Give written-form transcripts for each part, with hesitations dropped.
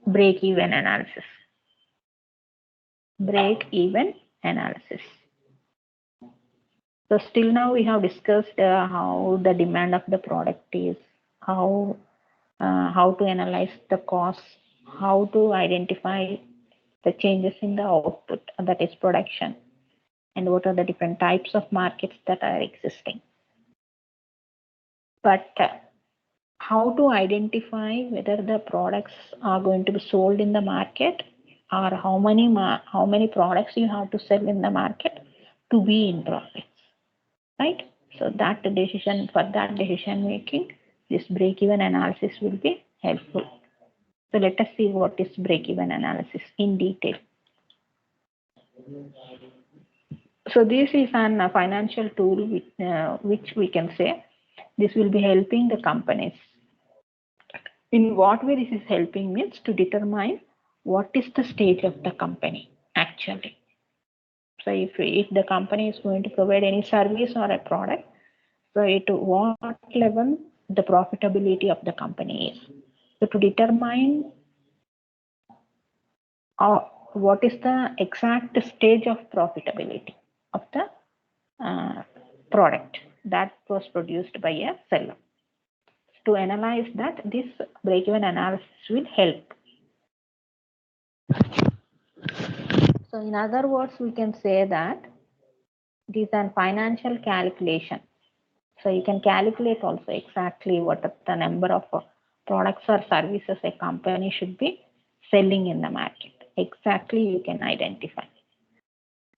break-even analysis. Break-even analysis. So still now we have discussed how the demand of the product is, how to analyze the cost, how to identify the changes in the output, that is production, and what are the different types of markets that are existing. But how to identify whether the products are going to be sold in the market, or how many products you have to sell in the market to be in profits, right? So that decision making, this break-even analysis will be helpful. So let us see what is break-even analysis in detail. So this is a financial tool which we can say this will be helping the companies. In what way this is helping means to determine what is the stage of the company actually. So if the company is going to provide any service or a product, so at what level the profitability of the company is. So to determine what is the exact stage of profitability of the product that was produced by a seller. To analyze that, this break-even analysis will help. So in other words, we can say that it is a financial calculation. So you can calculate also exactly what are the number of products or services a company should be selling in the market. Exactly you can identify.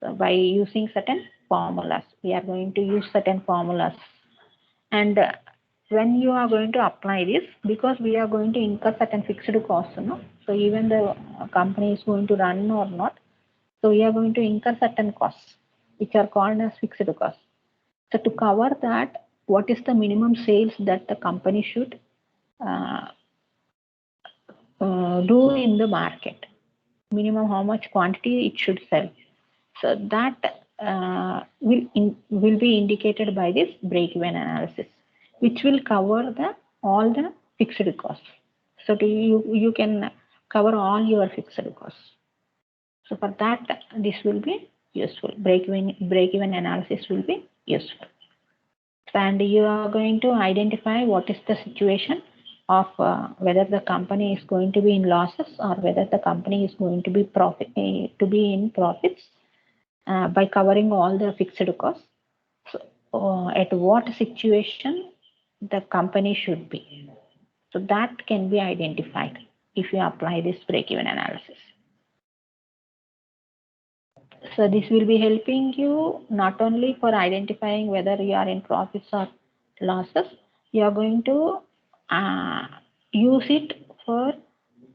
So by using certain formulas, we are going to use certain formulas. And when you are going to apply this, because we are going to incur certain fixed costs, no? So even the company is going to run or not, so we are going to incur certain costs, which are called as fixed costs. So to cover that, what is the minimum sales that the company should do in the market? Minimum how much quantity it should sell. So that will be indicated by this break-even analysis, which will cover all the fixed costs. So you can cover all your fixed costs. So for that, this will be useful. Break-even analysis will be useful. And you are going to identify what is the situation of whether the company is going to be in losses or whether the company is going to be in profits by covering all the fixed costs. So, at what situation the company should be. So that can be identified if you apply this break-even analysis. So this will be helping you not only for identifying whether you are in profits or losses, you are going to use it for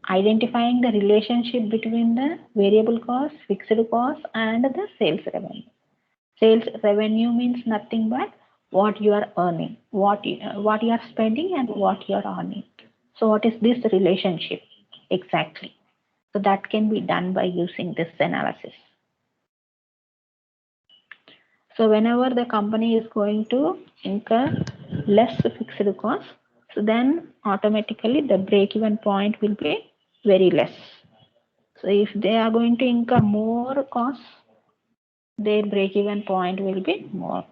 identifying the relationship between the variable cost, fixed cost, and the sales revenue. Sales revenue means nothing but what you are earning, what you are spending, and what you are earning. So what is this relationship exactly? So that can be done by using this analysis. So whenever the company is going to incur less fixed costs, so then automatically the break-even point will be very less. So if they are going to incur more costs, their break-even point will be more.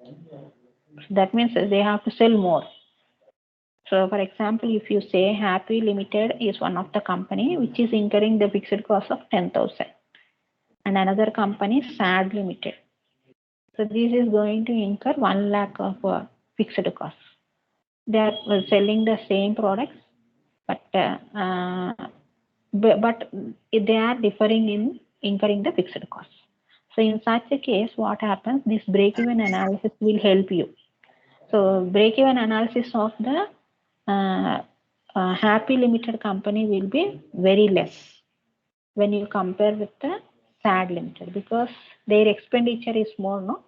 So that means they have to sell more. So for example, if you say Happy Limited is one of the company which is incurring the fixed cost of 10,000, and another company SAD Limited. So this is going to incur 1 lakh of fixed costs. They are selling the same products, but they are differing in incurring the fixed costs. So in such a case, what happens? This break-even analysis will help you. So break-even analysis of the Happy Limited company will be very less when you compare with the SAD Limited, because their expenditure is more, no?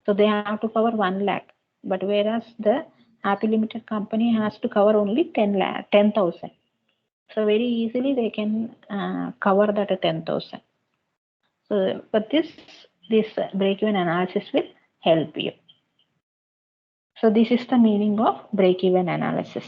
So they have to cover 1 lakh, but whereas the Happy Limited company has to cover only 10,000. So very easily they can cover that 10,000. So, but this break-even analysis will help you. So this is the meaning of break-even analysis.